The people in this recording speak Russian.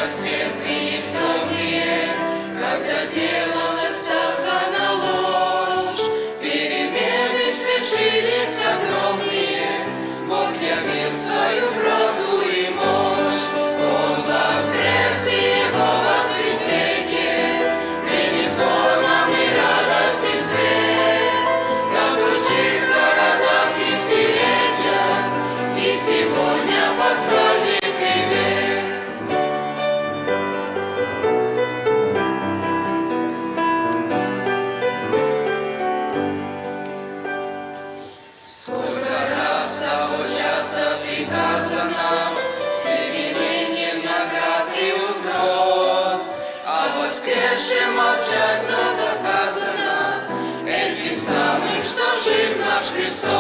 рассветные темные, когда делалась ставка на ложь, перемены свершились огромные, Бог явил свою правду и мощь. Он воскрес, и Его воскресенье принесло нам и радость, и свет. Да звучит в городах и селениях, и сегодня пасхальный привет. Сколько раз с того часа приказано с применением наград и угроз, а воскресшим молчать, но доказано этим самым, что жив наш Христос.